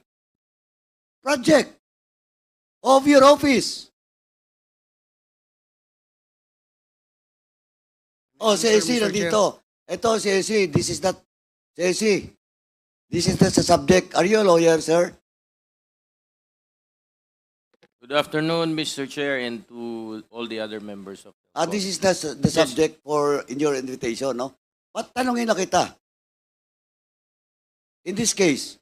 project of your office. Oh, si AC Mr. Chair. nandito. Ito, si AC, this is not, si AC, This is the subject. Are you a lawyer, sir? Good afternoon, Mr. Chair, and to all the other members of the This is the subject for in your invitation, no? Tanungin na kita. In this case,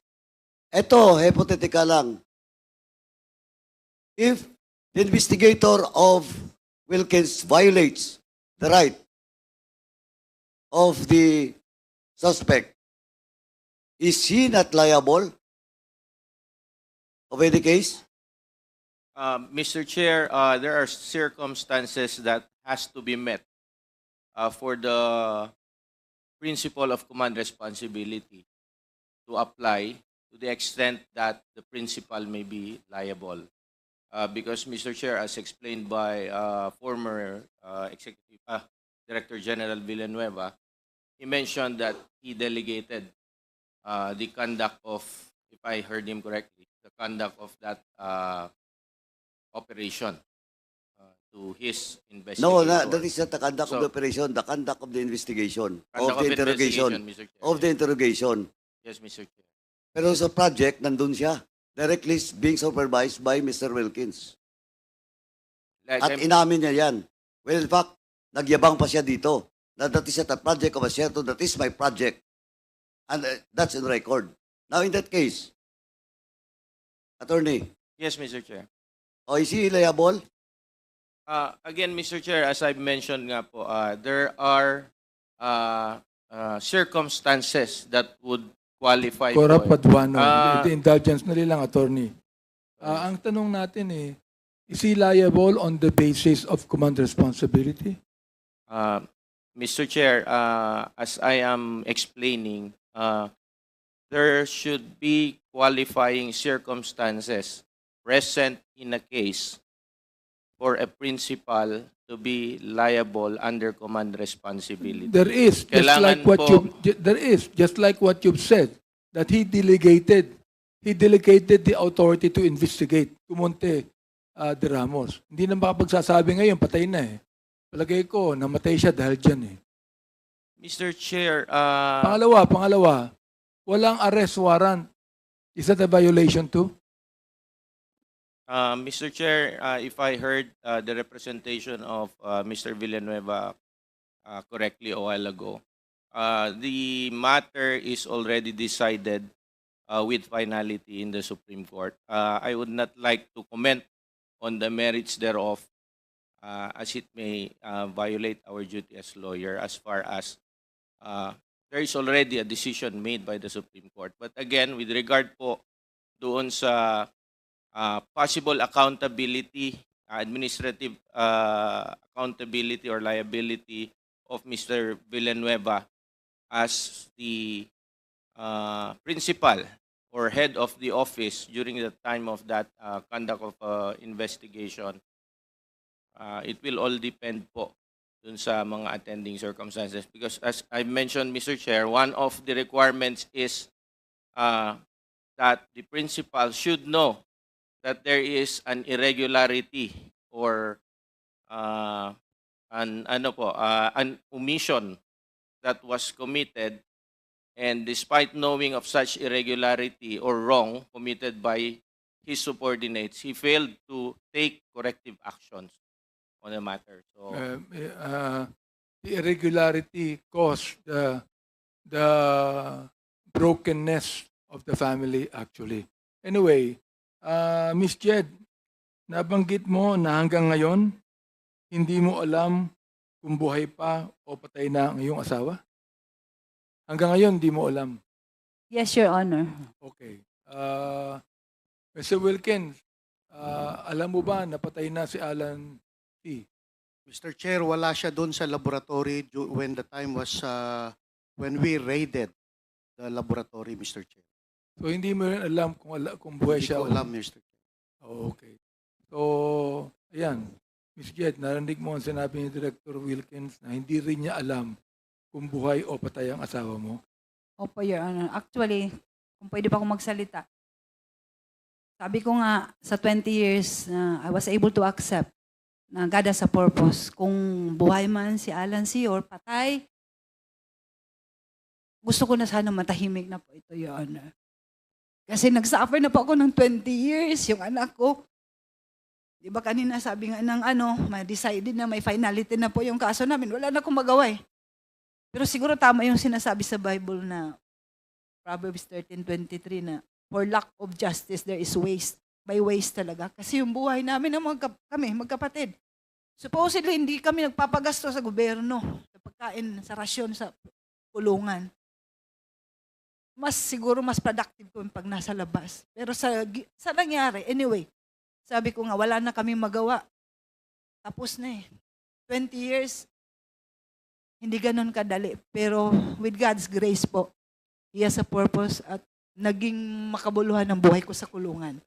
eto, hypothetical lang. If the investigator of Wilkins violates the right of the suspect, is he not liable of any case? Mr. Chair, there are circumstances that has to be met for the principle of command responsibility to apply to the extent that the principal may be liable. Because, Mr. Chair, as explained by former Executive Director General Villanueva, he mentioned that he delegated the conduct of, if I heard him correctly, the conduct of that operation to his investigator. No, that is not the conduct of So- the operation, the conduct of the investigation, Conduct of the interrogation, investigation, Mr. Chair. of the interrogation. Yes, Mr. Chair. Pero sa project, nandun siya. Directly being supervised by Mr. Wilkins. Like At I'm- inamin niya yan. Well, in fact, nagyabang pa siya dito. That is not a project of a Sierto, that is my project. And that's in record. Now, in that case, attorney, yes, Mr. Chair. is he liable? Again, Mr. Chair, as I've mentioned nga po, there are circumstances that would qualify Cora po. Paduano, Ah. the indulgence na nilang attorney. Ang tanong natin is he liable on the basis of command responsibility? Mr. Chair, as I am explaining, there should be qualifying circumstances present in a case for a principal to be liable under command responsibility. There is, just like what you've said, that he delegated the authority to investigate. Kumonte de Ramos. Hindi na makapagsasabi ngayon, patay na eh. Palagay ko, namatay siya dahil dyan eh. Mr. Chair, Pangalawa, walang arrest warrant. Is that a violation too? Mr. Chair, if I heard the representation of Mr. Villanueva correctly a while ago, the matter is already decided with finality in the Supreme Court. I would not like to comment on the merits thereof as it may violate our duty as lawyer as far as there is already a decision made by the Supreme Court. But again, with regard po doon sa possible accountability, administrative accountability or liability of Mr. Villanueva as the principal or head of the office during the time of that conduct of investigation, it will all depend po dun sa mga attending circumstances. Because as I mentioned, Mr. Chair, one of the requirements is that the principal should know that there is an irregularity or an omission that was committed, and despite knowing of such irregularity or wrong committed by his subordinates, he failed to take corrective actions on the matter. So The irregularity caused the brokenness of the family actually. Anyway, Miss Jed, nabanggit mo na hanggang ngayon, hindi mo alam kung buhay pa o patay na ang iyong asawa? Hanggang ngayon, hindi mo alam. Yes, Your Honor. Okay. Mr. Wilkins, alam mo ba napatay na si Alan T? Mr. Chair, wala siya doon sa laboratory when the time was when we raided the laboratory, Mr. Chair. So hindi mo rin alam kung buhay Hindi siya. ko alam, Mr. Chair. Oh, okay. So, ayan. Miss Jed, narinig mo ang sinabi ni Director Wilkins na hindi rin niya alam kung buhay o patay ang asawa mo. Opo, Your Honor. Actually, kung pwede pa akong magsalita. Sabi ko nga, sa 20 years, I was able to accept na God has a purpose. Kung buhay man si Alan C. or patay, gusto ko na sana matahimik na po ito, Your Honor. Kasi nagsuffer na po ako ng 20 years, yung anak ko. Di ba kanina sabi nga ng ma-decided na may finality na po yung kaso namin. Wala na akong magawa eh. Pero siguro tama yung sinasabi sa Bible na Proverbs 13:23 na for lack of justice there is waste. By waste talaga. Kasi yung buhay namin ng kami, magkapatid. Supposedly, hindi kami nagpapagasto sa gobyerno, sa pagkain, sa rasyon, sa kulungan. Siguro mas productive po pag nasa labas. Pero sa nangyari, anyway, sabi ko nga, wala na kami magawa. Tapos na eh. 20 years, hindi ganun kadali. Pero with God's grace po, He has a purpose at naging makabuluhan ng buhay ko sa kulungan.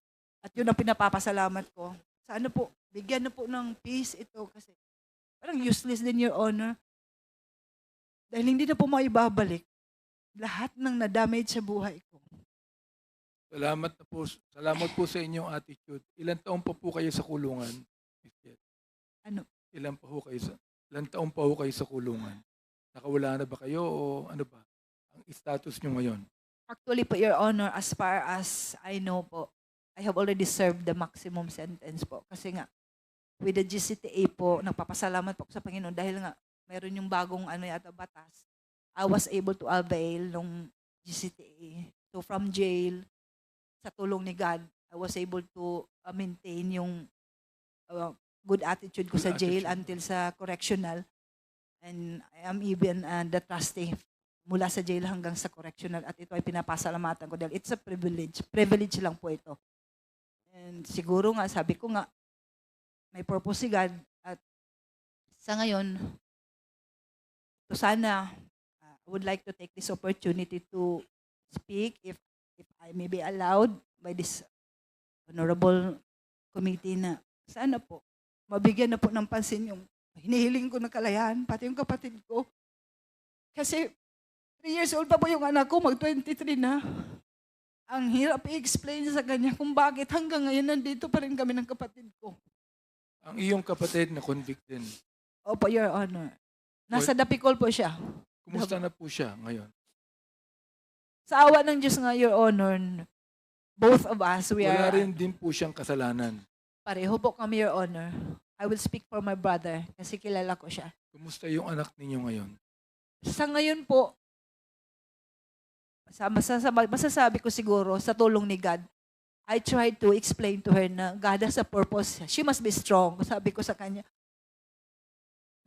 At yun ang pinapapasalamat ko. Sana po, bigyan na po ng peace ito kasi parang useless din, Your Honor. Dahil hindi na po maibabalik lahat ng na-damage sa buhay ko. Salamat po sa inyong attitude. Ilan taon pa po kayo sa kulungan? Ano? Ilan taon pa po kayo sa kulungan? Nakawala na ba kayo o ano ba? Ang status nyo ngayon? Actually po, Your Honor, as far as I know po, I have already served the maximum sentence po. Kasi nga, with the GCTA po, nagpapasalamat po ako sa Panginoon dahil nga, meron yung bagong yata batas. I was able to avail nung GCTA. So from jail, sa tulong ni God, I was able to maintain yung good attitude ko sa jail until sa correctional. And I am even the trustee mula sa jail hanggang sa correctional. At ito ay pinapasalamatan ko dahil it's a privilege. Privilege lang po ito. And siguro nga, sabi ko nga, may purpose si God. At sa ngayon, so sana, I would like to take this opportunity to speak if I may be allowed by this honorable committee na sana po, mabigyan na po ng pansin yung hinihiling ko ng kalayaan, pati yung kapatid ko. Kasi 3 years old pa po yung anak ko, mag-23 na. Ang hirap i-explain sa kanya kung bakit hanggang ngayon nandito pa rin kami ng kapatid ko. Ang iyong kapatid na convict din. Opo, Your Honor. Nasa Dapicol po siya. Kumusta na po siya ngayon? Sa awa ng Diyos nga, Your Honor, both of us, Wala rin din po siyang kasalanan. pareho po kami, Your Honor. I will speak for my brother kasi kilala ko siya. Kumusta yung anak ninyo ngayon? Sa ngayon po, masasabi ko siguro sa tulong ni God, I tried to explain to her na God has a purpose. She must be strong. Sabi ko sa kanya,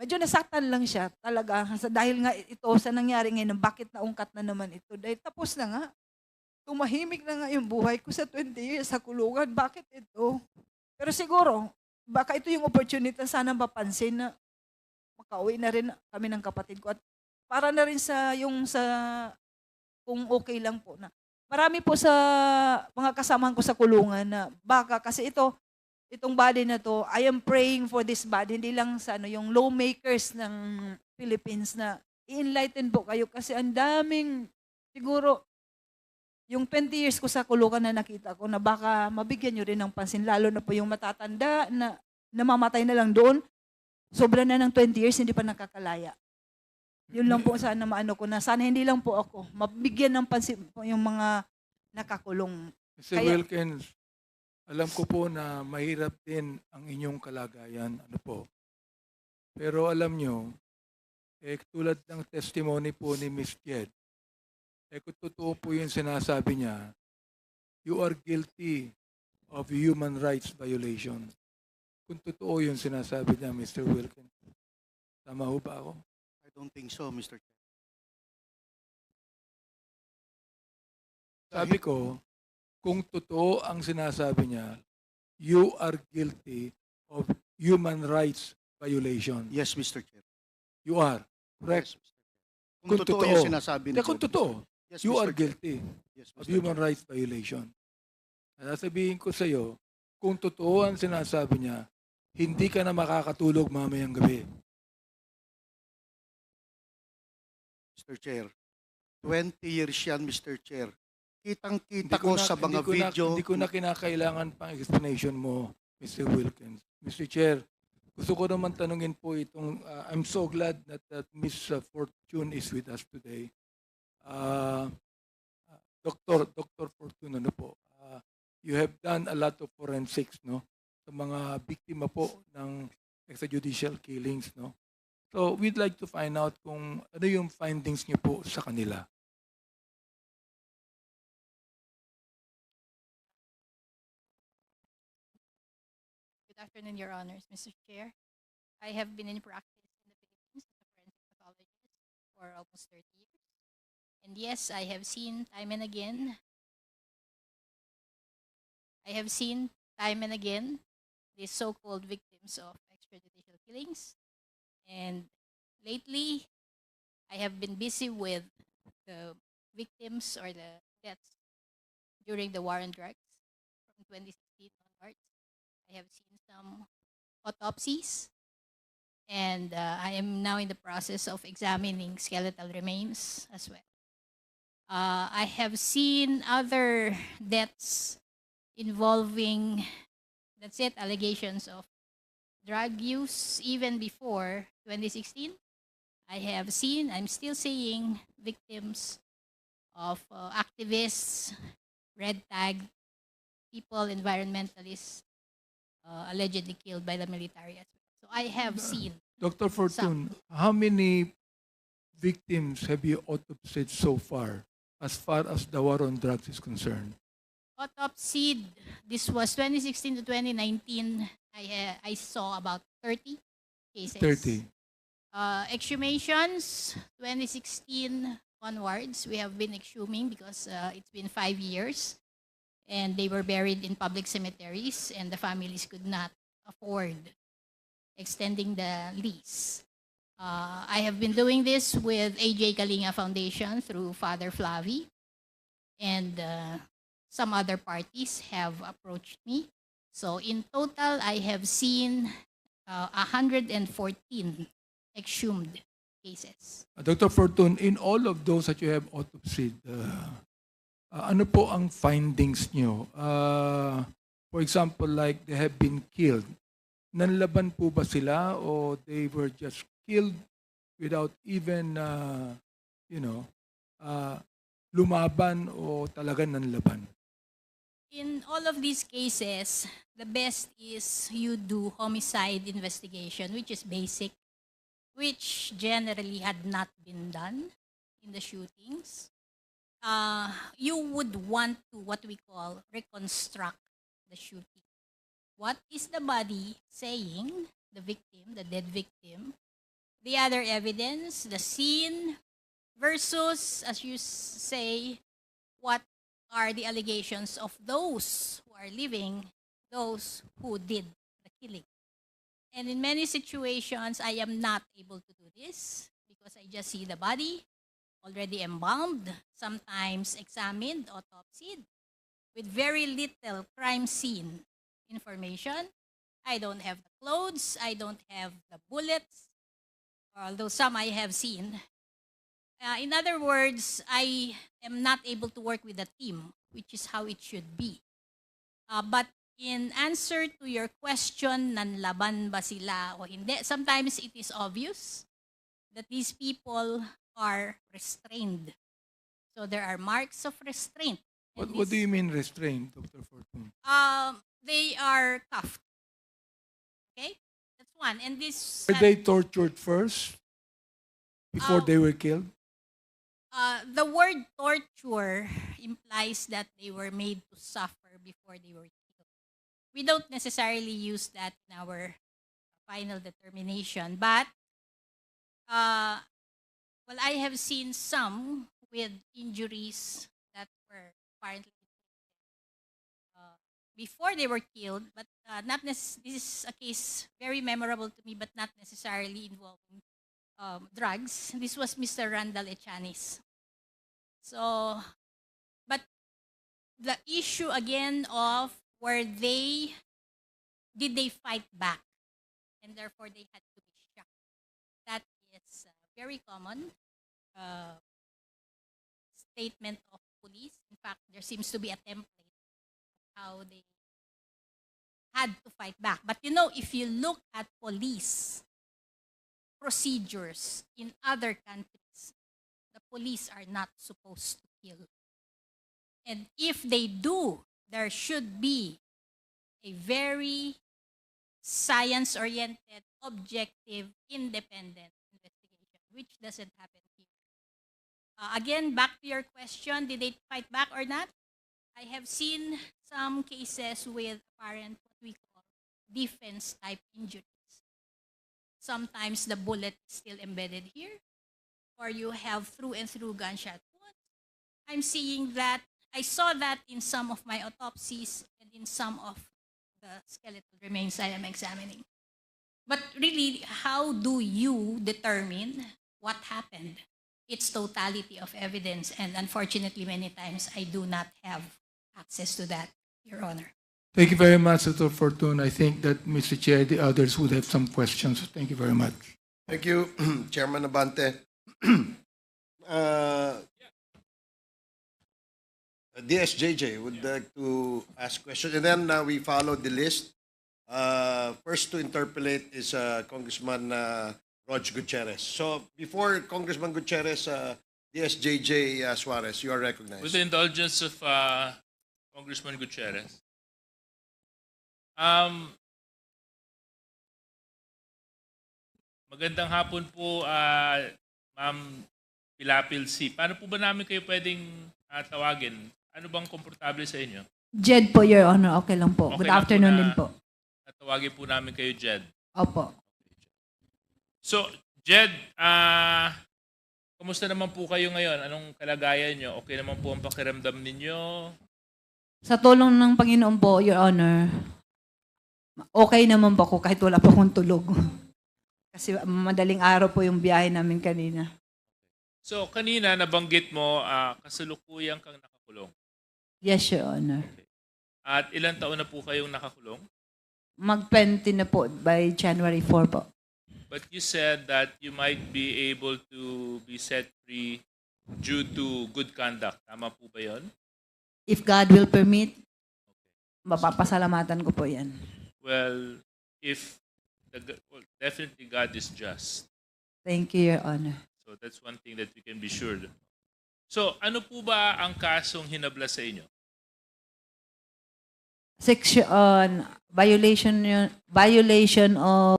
medyo nasaktan lang siya talaga. Dahil nga ito sa nangyari ngayon, bakit naungkat na naman ito? Dahil tapos na nga. Tumahimik na nga yung buhay ko sa 20 years sa kulungan. Bakit ito? Pero siguro, baka ito yung opportunity na sana mapansin na makauwi na rin kami ng kapatid ko. At para na rin kung okay lang po na. Marami po sa mga kasamahan ko sa kulungan na baka kasi itong body na to, I am praying for this body, hindi lang sa yung lawmakers ng Philippines na i-enlighten po kayo kasi ang daming, siguro, yung 20 years ko sa kulungan na nakita ko na baka mabigyan nyo rin ng pansin, lalo na po yung matatanda na namamatay na lang doon, sobra na ng 20 years, hindi pa nakakalaya. Yun lang po sana maano ko na, sana hindi lang po ako, mabigyan ng pansin po yung mga nakakulong. Mr. Wilkins, alam ko po na mahirap din ang inyong kalagayan. Ano po? Pero alam nyo, tulad ng testimony po ni Ms. Jed, kung totoo po yung sinasabi niya, you are guilty of human rights violation. Kung totoo yung sinasabi niya, Mr. Wilkins. Tama ho ba ako? I don't think so, Mr. Chair. Sabi ko, kung totoo ang sinasabi niya, you are guilty of human rights violation. Yes, Mr. Chair. You are. Correct. Yes, Mr. Chair. Kung totoo yung sinasabi Hindi, kung totoo, Yes, you Mr. are Chair. guilty Yes, of Mr. human Chair. rights violation. Sasabihin ko sa iyo, kung totoo ang sinasabi niya, hindi ka na makakatulog mamayang gabi. Mr. Chair. 20 years yan, Mr. Chair. Kitang-kita ko sa mga video. Hindi ko na kinakailangan pang explanation mo, Mr. Wilkins. Mr. Chair, gusto ko naman tanungin po itong, I'm so glad that Ms. Fortune is with us today. uh, Dr. Fortune, ano po, you have done a lot of forensics, no, sa mga biktima po ng extrajudicial killings, no. So we'd like to find out kung ano yung findings niyo po sa kanila. Good afternoon, Your Honors, Mr. Chair. I have been in practice in the Philippines as a forensic pathologist for almost 30 years. And yes, I have seen time and again these so-called victims of extrajudicial killings. And lately, I have been busy with the victims or the deaths during the war on drugs from 2016 onwards. I have seen some autopsies, and I am now in the process of examining skeletal remains as well. I have seen other deaths involving, that's it, allegations of drug use even before 2016. I'm still seeing victims of activists, red tag, people, environmentalists, allegedly killed by the military as well. So I have seen Dr. Fortune, how many victims have you autopsied so far as the war on drugs is concerned? autopsied. This was 2016 to 2019. I saw about 30 cases. 30. Exhumations, 2016 onwards, we have been exhuming because it's been 5 years and they were buried in public cemeteries and the families could not afford extending the lease. I have been doing this with AJ Kalinga Foundation through Father Flavi, and some other parties have approached me. So in total, I have seen 114 exhumed cases. Dr. Fortune, in all of those that you have autopsied, ano po ang findings nyo? For example, like they have been killed. Nanlaban po ba sila o they were just killed without even, lumaban o talagang nanlaban? In all of these cases, the best is you do homicide investigation, which is basic, which generally had not been done in the shootings. You would want to, what we call, reconstruct the shooting. What is the body saying, the victim, the dead victim, the other evidence, the scene, versus, as you say, what are the allegations of those who are living, those who did the killing. And in many situations, I am not able to do this because I just see the body already embalmed, sometimes examined, autopsied, with very little crime scene information. I don't have the clothes, I don't have the bullets, although some I have seen. In other words, I am not able to work with a team, which is how it should be. But in answer to your question, nanlaban ba sila o hindi, sometimes it is obvious that these people are restrained. So there are marks of restraint. What do you mean restrained, Dr. Fortune? They are cuffed. Okay? That's one. And this... Were they tortured first before they were killed? The word torture implies that they were made to suffer before they were killed. We don't necessarily use that in our final determination, but well, I have seen some with injuries that were apparently before they were killed, but this is a case very memorable to me, but not necessarily involving drugs. This was Mr. Randall Echanis. So, but the issue again of did they fight back? And therefore they had to be shot. That is very common statement of police. In fact, there seems to be a template of how they had to fight back. But if you look at police procedures in other countries, the police are not supposed to kill. And if they do, there should be a very science-oriented, objective, independent investigation, which doesn't happen here. Again, back to your question, did they fight back or not? I have seen some cases with apparent what we call defense-type injuries. Sometimes the bullet is still embedded here, or you have through and through gunshot wounds. I'm seeing that. I saw that in some of my autopsies and in some of the skeletal remains I am examining. But really, how do you determine what happened? It's totality of evidence, and unfortunately, many times I do not have access to that, Your Honor. Thank you very much, Senator Fortune. I think that, Mr. Chair, the others would have some questions. Thank you very much. Thank you, Chairman Abante. DSJJ would like to ask questions, and then we follow the list. First to interpolate is Congressman Rog Gutierrez. So before Congressman Gutierrez, DSJJ Suarez, you are recognized. With the indulgence of Congressman Gutierrez, magandang hapon po, Ma'am Pilapil C. Paano po ba namin kayo pwedeng tawagin? Ano bang komportable sa inyo? Jed po, Your Honor. Okay lang po. Okay Good lang po afternoon na- din po. Tawagin po namin kayo, Jed. Opo. So, Jed, kamusta naman po kayo ngayon? Anong kalagayan nyo? Okay naman po ang pakiramdam ninyo? Sa tulong ng Panginoon po, Your Honor, okay naman po ako kahit wala po akong tulog. Kasi madaling araw po yung biyahe namin kanina. So, kanina nabanggit mo, kasalukuyan kang nakakulong. Yes, Your Honor. At ilang taon na po kayong nakakulong? Mag-20 na po by January 4 po. But you said that you might be able to be set free due to good conduct. Tama po ba yun? If God will permit, mapapasalamatan ko po yan. Well, definitely God is just. Thank you, Your Honor. So that's one thing that we can be sure of. So ano po ba ang kasong hinabla sa inyo? Section violation of